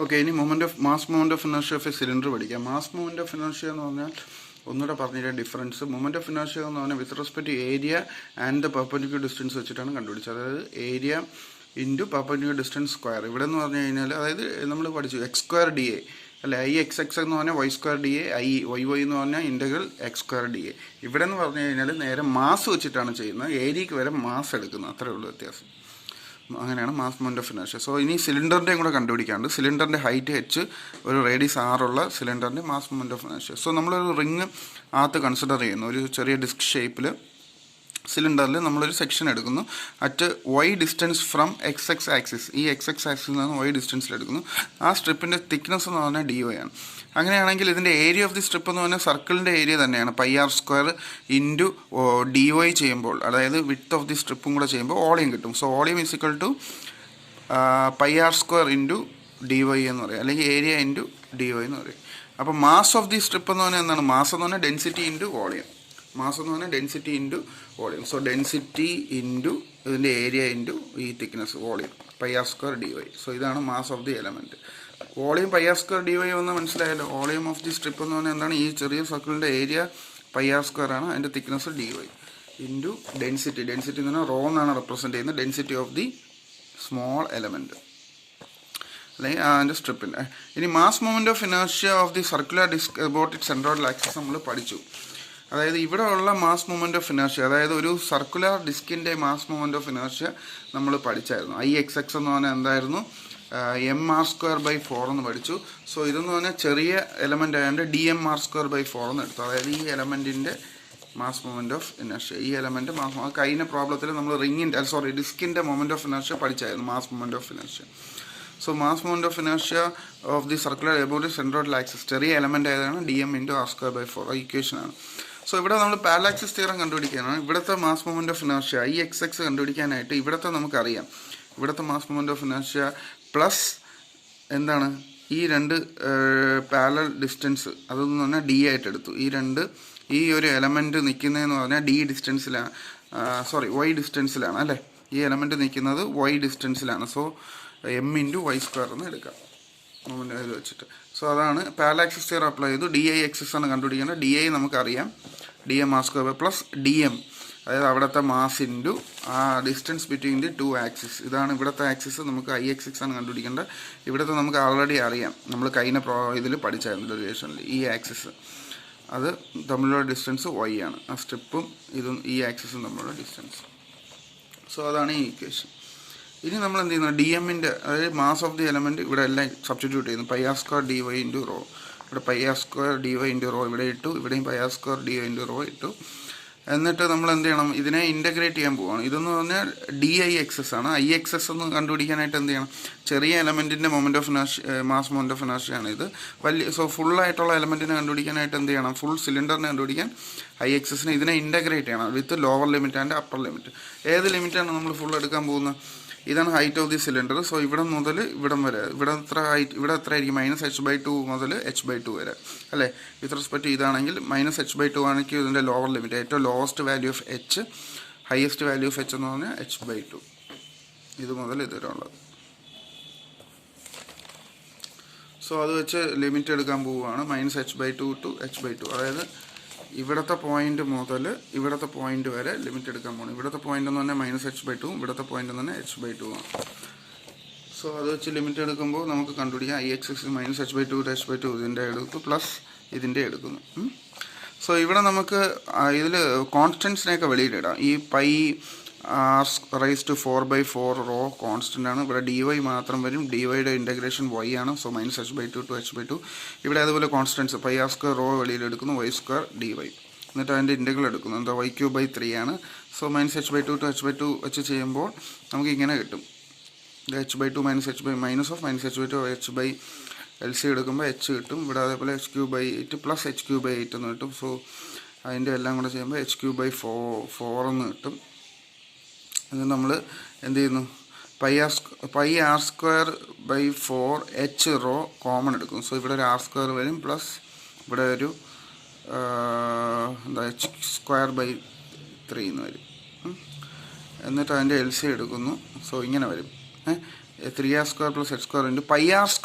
Okay, ഇനി mass moment of inertia of A cylinder പഠിക്കാം. Mass moment of inertia എന്ന് പറഞ്ഞാൽ ഒന്നുകൂടെ പറഞ്ഞിട്ട് ഡിഫറൻസ്. മൊമെന്റ് ഓഫ് ഇനർഷ്യ എന്ന് പറഞ്ഞാൽ with respect to area and the perpendicular distance വെച്ചിട്ടാണ് കണ്ടുപിടിച്ചത്. അതായത് area into perpendicular distance square. ഇവിടെ എന്ന് പറഞ്ഞു കഴിഞ്ഞാൽ അതായത് നമ്മൾ പഠിച്ചു എക്സ് സ്ക്വയർ ഡി എ അല്ലെ, ഐ എക്സ് എക്സ് എന്ന് പറഞ്ഞാൽ y square d a, I y y എന്ന് പറഞ്ഞാൽ integral x square d a. ഇവിടെ എന്ന് പറഞ്ഞു കഴിഞ്ഞാൽ നേരെ മാസ് വെച്ചിട്ടാണ് ചെയ്യുന്നത്, ഏരിയക്ക് വരെ മാസ് എടുക്കുന്നത്, അത്രയേ ഉള്ളൂ വ്യത്യാസം. അങ്ങനെയാണ് mass moment of inertia. So ഇനി സിലിണ്ടറിൻ്റെയും കൂടെ കണ്ടുപിടിക്കാണ്ട്. സിലിണ്ടറിൻ്റെ ഹൈറ്റ് എച്ച്, ഒരു റേഡിയസ് ആറുള്ള സിലിണ്ടറിൻ്റെ mass moment of inertia. So നമ്മളൊരു റിങ് അകത്ത് കൺസിഡർ ചെയ്യുന്നു, ഒരു ചെറിയ ഡിസ്ക് ഷേപ്പിൽ സിലിണ്ടറിൽ നമ്മളൊരു സെക്ഷൻ എടുക്കുന്നു. At y distance from x x axis, ഈ എക്സ് എക്സ് ആക്സിൽ നിന്ന് വൈ ഡിസ്റ്റൻസിലെടുക്കുന്നു. ആ സ്ട്രിപ്പിൻ്റെ തിക്നെസ് എന്ന് പറഞ്ഞാൽ ഡി വൈ ആണ്. അങ്ങനെയാണെങ്കിൽ ഇതിൻ്റെ ഏരിയ ഓഫ് ദി സ്ട്രിപ്പ് എന്ന് പറഞ്ഞാൽ സർക്കിളിൻ്റെ ഏരിയ തന്നെയാണ്, pi r square into d y ചെയ്യുമ്പോൾ, അതായത് വിഡ്ത്ത് ഓഫ് ദി സ്ട്രിപ്പും കൂടെ ചെയ്യുമ്പോൾ വോളിയം കിട്ടും. So volume is equal to pi r square into d y എന്ന് പറയും, അല്ലെങ്കിൽ ഏരിയ ഇൻറ്റു ഡി വൈ എന്ന് പറയും. അപ്പോൾ മാസ് ഓഫ് ദി സ്ട്രിപ്പ് എന്ന് പറഞ്ഞാൽ എന്താണ്? മാസ് എന്ന് പറഞ്ഞാൽ ഡെൻസിറ്റി ഇൻറ്റു വോളിയം. മാസ് എന്ന് പറഞ്ഞാൽ density into volume. So density into ഇതിൻ്റെ ഏരിയ ഇൻറ്റു ഈ thickness volume, pi r square d y. So ഇതാണ് mass of the element. Volume pi r square d y എന്ന് മനസ്സിലായല്ലോ. Volume of the strip എന്ന് പറഞ്ഞാൽ എന്താണ്? ഈ ചെറിയ സർക്കിളിൻ്റെ ഏരിയ പൈ ആർ സ്ക്വയർ ആണ്, അതിൻ്റെ thickness d y into density. Density എന്ന് പറഞ്ഞാൽ റോ എന്നാണ് റെപ്രസെൻറ്റ് ചെയ്യുന്നത്, density of the small element അല്ലെങ്കിൽ അതിൻ്റെ സ്ട്രിപ്പിൻ്റെ. ഇനി mass moment of inertia of the circular disc about it centroidal axis നമ്മൾ പഠിച്ചു. അതായത് ഇവിടെ ഉള്ള മാസ് മൊമെൻറ്റ് ഓഫ് ഇനർഷ്യ, അതായത് ഒരു സർക്കുലർ ഡിസ്കിൻ്റെ മാസ് മൊമെൻറ്റ് ഓഫ് ഇനർഷ്യ നമ്മൾ പഠിച്ചായിരുന്നു. ഐ എക്സ് എക്സ് എന്ന് പറഞ്ഞാൽ എന്തായിരുന്നു? എം ആർ സ്ക്വയർ ബൈ 4 എന്ന് പഠിച്ചു. സോ ഇതെന്ന് പറഞ്ഞാൽ ചെറിയ എലമെൻ്റ് ആയതുകൊണ്ട് d m r square by 4 എന്ന് എടുത്തു. അതായത് ഈ എലമെൻറ്റിൻ്റെ മാസ് മൊമെൻറ്റ് ഓഫ് ഇനർഷ്യ, ഈ എലമെൻറ്റ് കഴിഞ്ഞ പ്രോബ്ലത്തിൽ നമ്മൾ ഡിസ്കിൻ്റെ മൊമെൻറ്റ് ഓഫ് ഇനർഷ്യ പഠിച്ചായിരുന്നു, mass moment of inertia. So mass moment of inertia of the circular about centroidal axis, ചെറിയ എലമെൻ്റ് ആയതാണ് d m into r square by 4 ഇക്വേഷനാണ്. സോ ഇവിടെ നമ്മൾ പാരലാക്സിസ് തിയറം കണ്ടുപിടിക്കാനാണ്. ഇവിടുത്തെ mass moment of inertia I x x കണ്ടുപിടിക്കാനായിട്ട് ഇവിടുത്തെ നമുക്കറിയാം, ഇവിടുത്തെ mass moment of inertia plus എന്താണ് ഈ രണ്ട് പാരലൽ ഡിസ്റ്റൻസ്, അതെന്ന് പറഞ്ഞാൽ ഡി ആയിട്ട് എടുത്തു. ഈ ഒരു എലമെൻറ്റ് നിൽക്കുന്നതെന്ന് പറഞ്ഞാൽ ഡി ഡിസ്റ്റൻസിലാണ്, വൈ ഡിസ്റ്റൻസിലാണ് അല്ലേ. ഈ എലമെൻറ്റ് നിൽക്കുന്നത് വൈ ഡിസ്റ്റൻസിലാണ്. So m into y square എന്ന് എടുക്കാം മൊമെൻറ്റ് ഇത് വെച്ചിട്ട്. സോ അതാണ് പാരലാക്സിസ് തിയറം അപ്ലൈ ചെയ്തു. ഡി ഐ എക്സസ് ആണ് കണ്ടുപിടിക്കേണ്ടത്. ഡി ഐ നമുക്കറിയാം, d m r square plus d m, അതായത് അവിടുത്തെ മാസ് ഇൻറ്റു ആ distance between the two axis. ഇതാണ് ഇവിടുത്തെ ആക്സിസ്, നമുക്ക് ഐ എക്സ് എക്സ് ആണ് കണ്ടുപിടിക്കേണ്ടത്. ഇവിടുത്തെ നമുക്ക് ആൾറെഡി അറിയാം, നമ്മൾ കഴിഞ്ഞ ഇതിൽ പഠിച്ചായിരുന്നു ഡെറിവേഷനിൽ. ഈ ആക്സിസ് അത് തമ്മിലുള്ള ഡിസ്റ്റൻസ് വൈ ആണ്, ആ സ്ട്രിപ്പും ഇതും ഈ ആക്സിസും തമ്മിലുള്ള ഡിസ്റ്റൻസ്. സോ അതാണ് ഈ ഇക്വേഷൻ. ഇനി നമ്മൾ എന്ത് ചെയ്യുന്നത്? ഡി എമ്മിൻ്റെ, അതായത് മാസ് ഓഫ് ദി എലമെൻറ്റ് ഇവിടെ എല്ലാം സബ്സ്റ്റിറ്റ്യൂട്ട് ചെയ്യുന്നു. Pi r square d y into rho, ഇവിടെ pi r square d y into rho ഇവിടെ ഇട്ടു, ഇവിടെയും pi r square d y into rho ഇട്ടു. എന്നിട്ട് നമ്മൾ എന്ത് ചെയ്യണം? ഇതിനെ ഇൻ്റഗ്രേറ്റ് ചെയ്യാൻ പോവുകയാണ്. ഇതെന്ന് പറഞ്ഞാൽ ഡി ഐ എക്സസ് ആണ്. ഐ എക്സസ് എന്ന് കണ്ടുപിടിക്കാനായിട്ട് എന്ത് ചെയ്യണം? ചെറിയ എലമെൻറ്റിൻ്റെ moment of inertia, mass moment of inertia ആണ് ഇത്. സോ ഫുള്ളായിട്ടുള്ള എലമെൻറ്റിനെ കണ്ടുപിടിക്കാനായിട്ട് എന്ത് ചെയ്യണം? ഫുൾ സിലിണ്ടറിനെ കണ്ടുപിടിക്കാൻ ഐ എക്സസിനെ ഇതിനെ ഇൻ്റഗ്രേറ്റ് ചെയ്യണം with lower limit and upper limit. ഏത് ലിമിറ്റാണ് നമ്മൾ ഫുൾ എടുക്കാൻ പോകുന്നത്? ഇതാണ് height of the cylinder. So ഇവിടെ മുതൽ ഇവിടം വരെ, ഇവിടെ എത്ര ഹൈറ്റ്, ഇവിടെ എത്ര ആയിരിക്കും? -h/2 മുതൽ h/2 വരെ അല്ലേ. വിത്ത് റെസ്പെക്ട് ഇതാണെങ്കിൽ -h/2 ആണെങ്കിൽ ഇതിൻ്റെ ലോവർ ലിമിറ്റ്, ഏറ്റവും lowest value of h, highest value of h എന്ന് പറഞ്ഞാൽ h/2. ഇത് മുതൽ ഇതുവരെയുള്ളത്. സോ അത് വെച്ച് ലിമിറ്റ് എടുക്കാൻ പോവുകയാണ്. -h/2 ടു h/2, അതായത് ഇവിടുത്തെ പോയിന്റ് മുതൽ ഇവിടുത്തെ പോയിന്റ് വരെ ലിമിറ്റ് എടുക്കാൻ പോകണം. ഇവിടുത്തെ പോയിന്റ് എന്ന് പറഞ്ഞാൽ -h/2, ഇവിടുത്തെ പോയിന്റ് എന്ന് പറഞ്ഞാൽ h/2 ആണ്. സോ അത് വെച്ച് ലിമിറ്റ് എടുക്കുമ്പോൾ നമുക്ക് കണ്ടുപിടിക്കാം I x X -h/2 to h/2 ഇതിൻ്റെ എടുത്തു പ്ലസ് ഇതിൻ്റെ എടുക്കുന്നു. സോ ഇവിടെ നമുക്ക് ഇതിൽ കോൺസ്റ്റൻസിനെയൊക്കെ വെളിയിലിടാം. ഈ പൈ r⁴/4 റോ കോൺസ്റ്റൻ്റ് ആണ്. ഇവിടെ ഡി വൈ മാത്രം വരും, ഡി വൈയുടെ ഇൻ്റഗ്രേഷൻ വൈ ആണ്. So -h/2 to h/2. ഇവിടെ അതുപോലെ constants pi r square rho വെളിയിലെടുക്കുന്നു, വൈ സ്ക്വയർ ഡി വൈ, എന്നിട്ട് അതിൻ്റെ ഇൻ്റഗ്രൽ എടുക്കുന്നു, എന്താ y³ 3 ആണ്. സോ -h/2 ടു h/2 വെച്ച് ചെയ്യുമ്പോൾ നമുക്ക് ഇങ്ങനെ കിട്ടും. h/2 -h/2 h/LC എടുക്കുമ്പോൾ h കിട്ടും. ഇവിടെ അതേപോലെ h³ പ്ലസ് h³ എന്ന് കിട്ടും. സോ അതിൻ്റെ എല്ലാം കൂടെ ചെയ്യുമ്പോൾ h³ 4 എന്ന് കിട്ടും. ഇത് നമ്മൾ എന്ത് ചെയ്യുന്നു? Pi r square by 4 h rho common എടുക്കും. സോ ഇവിടെ ഒരു ആർ സ്ക്വയർ വരും, പ്ലസ് ഇവിടെ ഒരു h²/3 എന്ന് വരും. എന്നിട്ട് അതിൻ്റെ LC എടുക്കുന്നു. സോ ഇങ്ങനെ വരും. 3r² plus h² into πr²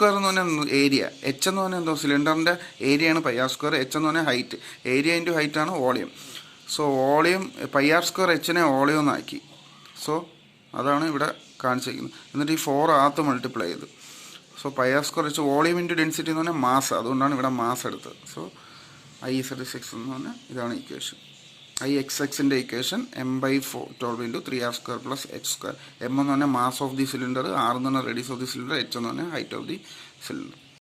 എന്ന് പറഞ്ഞാൽ ഏരിയ. എച്ച് എന്ന് പറഞ്ഞാൽ എന്തോ സിലിണ്ടറിൻ്റെ ഏരിയയാണ് πr², എച്ച് എന്ന് പറഞ്ഞാൽ ഹൈറ്റ്. ഏരിയ ഇൻറ്റു ഹൈറ്റ് ആണ് വോളിയം. സോ വോളിയം πr² എച്ചിനെ വോളിയം എന്നാക്കി. സോ അതാണ് ഇവിടെ കാണിച്ചിരിക്കുന്നത്. എന്നിട്ട് ഈ 4 മൾട്ടിപ്ലൈ ചെയ്തു. So πr² h volume into density എന്ന് പറഞ്ഞാൽ മാസ്. അതുകൊണ്ടാണ് ഇവിടെ മാസ് എടുത്തത്. സോ I(6) എന്ന് പറഞ്ഞാൽ ഇതാണ് ഇക്വേഷൻ. Ixൻ്റെ equation m/12 into 3r² plus h². m എന്ന് പറഞ്ഞാൽ mass of the cylinder, r എന്ന് പറഞ്ഞാൽ radius of the cylinder, h എന്ന് പറഞ്ഞാൽ ഹൈറ്റ് ഓഫ് ദി സിലിണ്ടർ.